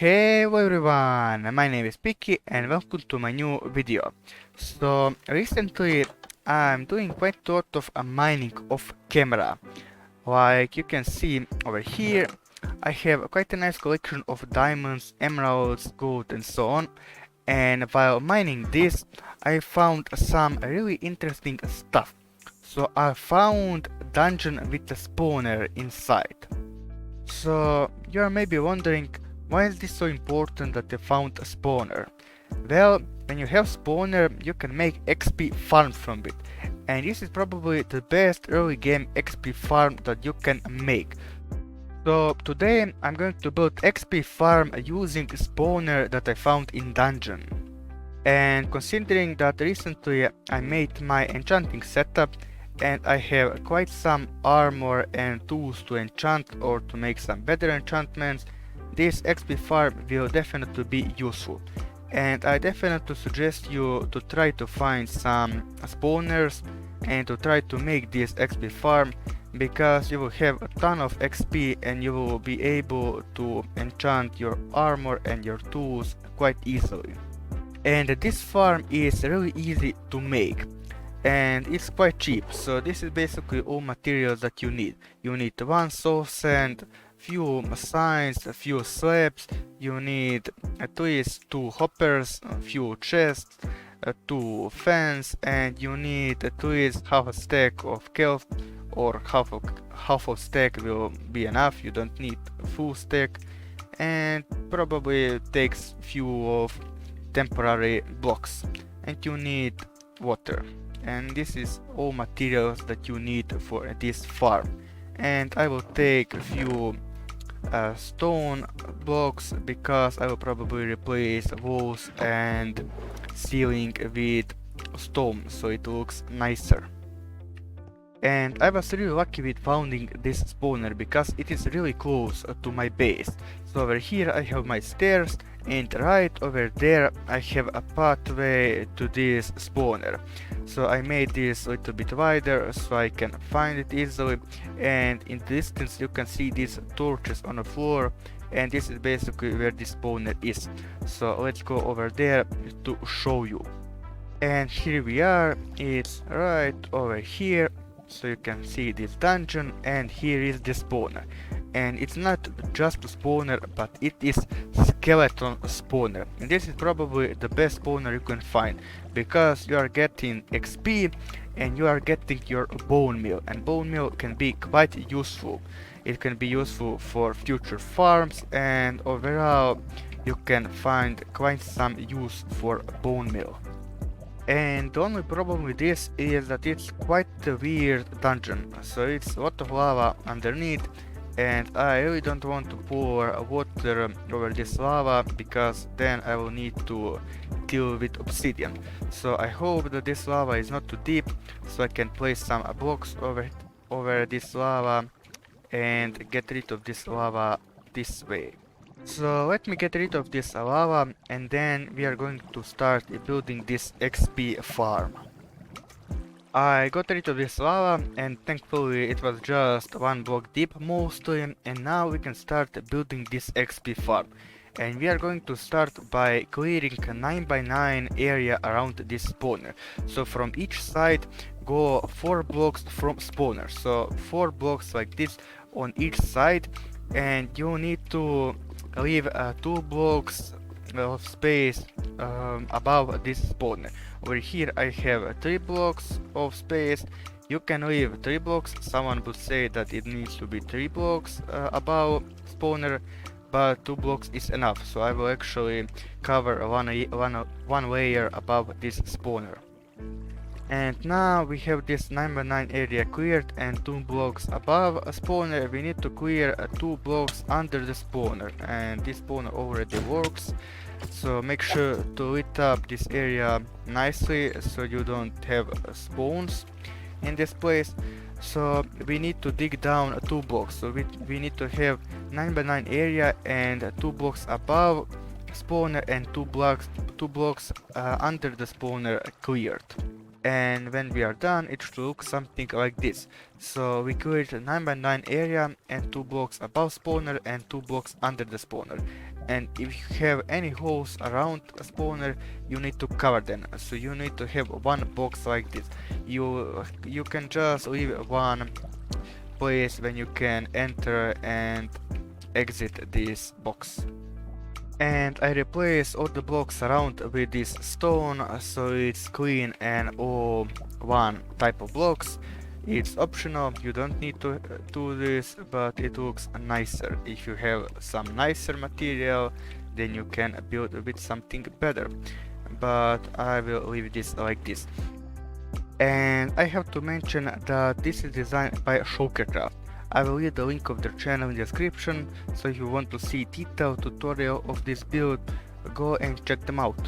Hello everyone, my name is Picky and welcome to my new video. So recently I'm doing quite a lot of mining off camera. Like you can see over here, I have quite a nice collection of diamonds, emeralds, gold and so on. And while mining this, I found some really interesting stuff. So I found a dungeon with a spawner inside. So you are maybe wondering, why is this so important that they found a spawner? Well, when you have spawner, you can make XP farm from it. And this is probably the best early game XP farm that you can make. So today I'm going to build XP farm using spawner that I found in dungeon. And considering that recently I made my enchanting setup and I have quite some armor and tools to enchant or to make some better enchantments, this XP farm will definitely be useful. And I definitely suggest you to try to find some spawners and to try to make this XP farm, because you will have a ton of XP and you will be able to enchant your armor and your tools quite easily. And this farm is really easy to make and it's quite cheap. So this is basically all materials that you need. You need one soul sand, few signs, a few slabs, you need at least 2 hoppers, a few chests, 2 fans, and you need at least half a stack of kelp, or half a stack will be enough. You don't need a full stack, and probably takes few of temporary blocks, and you need water. And this is all materials that you need for this farm. And I will take a few stone blocks, because I will probably replace walls and ceiling with stone so it looks nicer. And I was really lucky with finding this spawner because it is really close to my base. So over here I have my stairs, and right over there I have a pathway to this spawner. So I made this a little bit wider so I can find it easily, and in the distance you can see these torches on the floor, and this is basically where this spawner is. So let's go over there to show you. And here we are, it's right over here. So you can see this dungeon, and here is the spawner. And it's not just a spawner, but it is skeleton spawner. And this is probably the best spawner you can find, because you are getting XP and you are getting your bone meal. And bone meal can be quite useful. It can be useful for future farms, and overall you can find quite some use for bone meal. And the only problem with this is that it's quite a weird dungeon. So it's a lot of lava underneath, and I really don't want to pour water over this lava, because then I will need to deal with obsidian. So I hope that this lava is not too deep, so I can place some blocks over this lava and get rid of this lava this way. So let me get rid of this lava, and then we are going to start building this XP farm. I got rid of this lava, and thankfully it was just 1 block deep mostly, and now we can start building this XP farm. And we are going to start by clearing a 9x9 area around this spawner. So from each side go 4 blocks from spawner, so 4 blocks like this on each side, and you need to leave 2 blocks of space above this spawner. Over here I have 3 blocks of space. You can leave 3 blocks. Someone would say that it needs to be 3 blocks above spawner, but 2 blocks is enough. So I will actually cover one layer above this spawner. And now we have this 9x9 area cleared, and 2 blocks above a spawner we need to clear 2 blocks under the spawner, and this spawner already works. So make sure to lit up this area nicely so you don't have spawns in this place. So we need to dig down 2 blocks, so we need to have 9x9 area and 2 blocks above spawner and 2 blocks under the spawner cleared. And when we are done, it should look something like this. So we cleared a 9x9 area and 2 blocks above spawner and 2 blocks under the spawner. and if you have any holes around a spawner, you need to cover them. So you need to have one box like this. You can just leave one place when you can enter and exit this box. And I replace all the blocks around with this stone, so it's clean and all one type of blocks. It's optional, you don't need to do this, but it looks nicer. If you have some nicer material, then you can build with something better. But I will leave this like this. And I have to mention that this is designed by Shulkercraft. I will leave the link of their channel in the description, so if you want to see detailed tutorial of this build, go and check them out.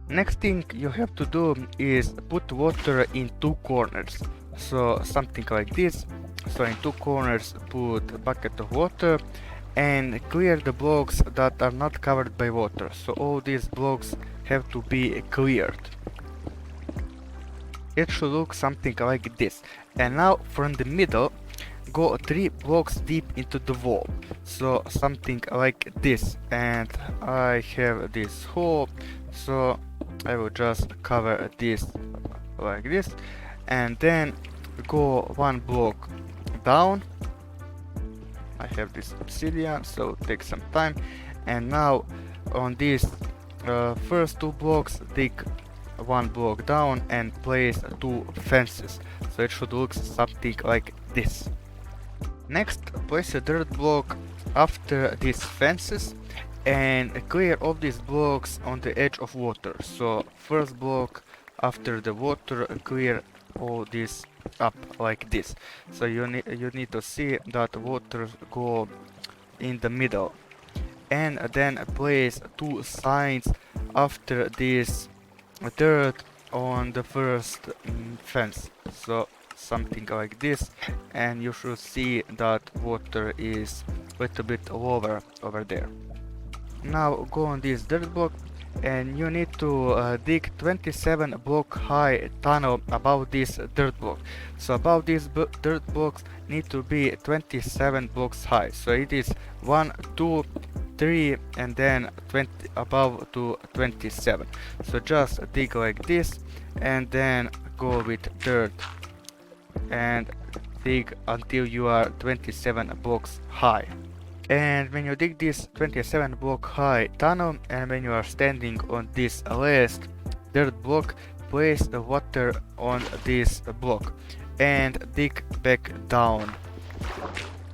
Next thing you have to do is put water in two corners. So something like this. So in two corners put a bucket of water and clear the blocks that are not covered by water. So all these blocks have to be cleared. It should look something like this. And now from the middle, go 3 blocks deep into the wall. So something like this. And I have this hole, so I will just cover this like this. And then go 1 block down. I have this obsidian, so take some time. And now on these first 2 blocks, dig 1 block down and place 2 fences. So it should look something like this. Next, place a dirt block after these fences and clear all these blocks on the edge of water. So first block after the water, clear all this up like this. So you need to see that water go in the middle. And then place 2 signs after this dirt on the first fence. So something like this, and you should see that water is a little bit lower over there. Now go on this dirt block and you need to dig 27 block high tunnel above this dirt block. So above these dirt blocks need to be 27 blocks high. So it is 1, 2, 3 and then 20 above to 27. So just dig like this and then go with dirt and dig until you are 27 blocks high. And when you dig this 27 block high tunnel and when you are standing on this last dirt block, place the water on this block and dig back down.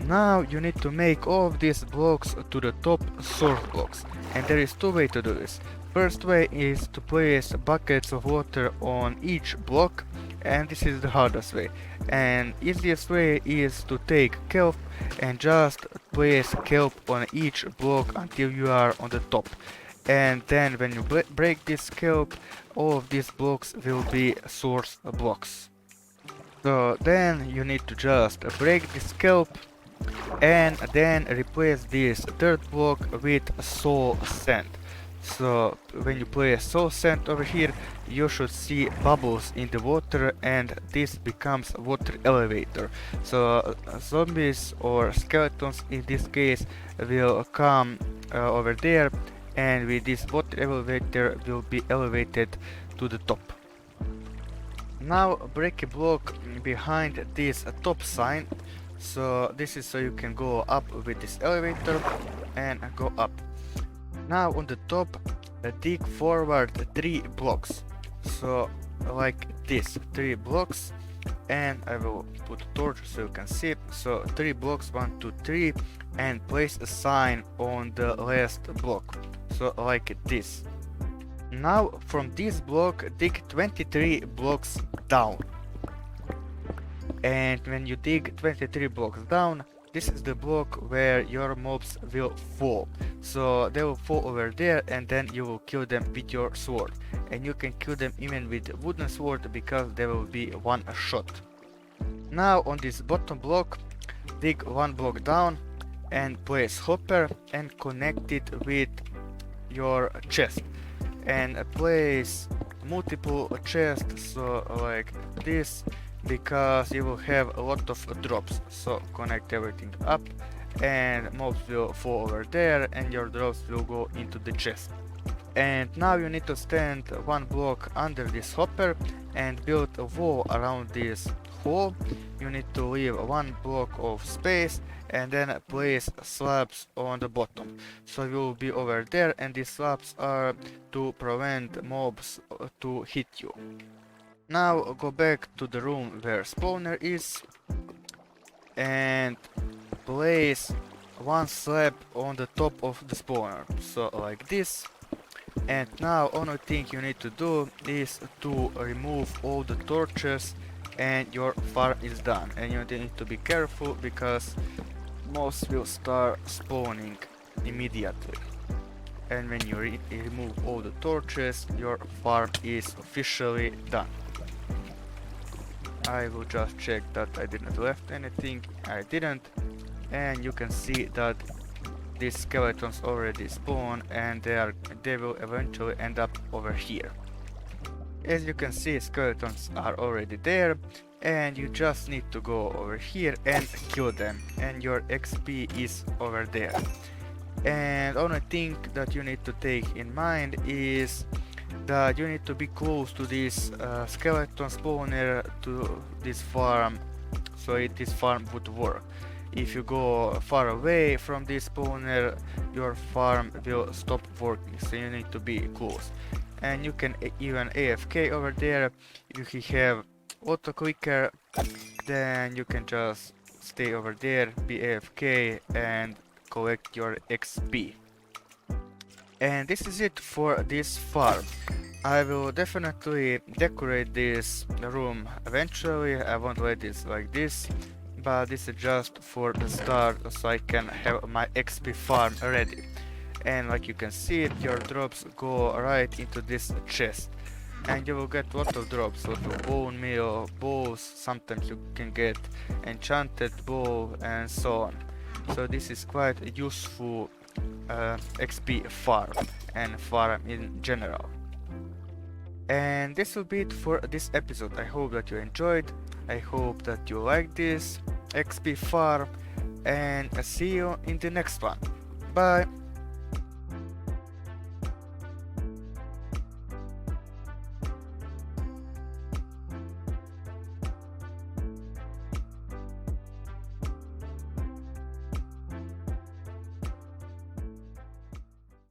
Now you need to make all of these blocks to the top source blocks, and there is 2 ways to do this. First way is to place buckets of water on each block, and this is the hardest way. And easiest way is to take kelp and just place kelp on each block until you are on the top. And then when you break this kelp, all of these blocks will be source blocks. So then you need to just break this kelp and then replace this dirt block with soul sand. So when you place soul sand over here, you should see bubbles in the water and this becomes water elevator. So zombies or skeletons in this case will come over there, and with this water elevator will be elevated to the top. Now break a block behind this top sign. So this is so you can go up with this elevator and go up. Now on the top, dig forward 3 blocks. So like this, 3 blocks, and I will put a torch so you can see. So 3 blocks, 1, 2, 3, and place a sign on the last block. So like this. Now from this block, dig 23 blocks down. And when you dig 23 blocks down, this is the block where your mobs will fall. So they will fall over there and then you will kill them with your sword. And you can kill them even with wooden sword because they will be one shot. Now on this bottom block, dig 1 block down and place hopper and connect it with your chest. And place multiple chests, so like this, because you will have a lot of drops. So connect everything up and mobs will fall over there and your drops will go into the chest. And now you need to stand one block under this hopper and build a wall around this hole. You need to leave one block of space and then place slabs on the bottom. So you'll be over there, and these slabs are to prevent mobs to hit you. Now go back to the room where spawner is and place one slab on the top of the spawner, so like this. And now only thing you need to do is to remove all the torches and your farm is done. And you need to be careful because mobs will start spawning immediately. And when you remove all the torches, your farm is officially done. I will just check that I didn't left anything. I didn't. And you can see that these skeletons already spawn and they will eventually end up over here. As you can see, skeletons are already there, and you just need to go over here and kill them, and your XP is over there. And only thing that you need to take in mind is that you need to be close to this skeleton spawner to this farm, so this farm would work. If you go far away from this spawner, your farm will stop working, so you need to be close. And you can even AFK over there. If you have auto clicker, then you can just stay over there, be AFK and collect your XP. And this is it for this farm. I will definitely decorate this room eventually. I won't let it like this, but this is just for the start, so I can have my XP farm ready. And like you can see, your drops go right into this chest, and you will get a lot of drops, lot of bone meal, bows, sometimes you can get enchanted bow and so on. So this is quite a useful XP farm and farm in general. And this will be it for this episode. I hope that you enjoyed. I hope that you like this XP farm, and see you in the next one. Bye!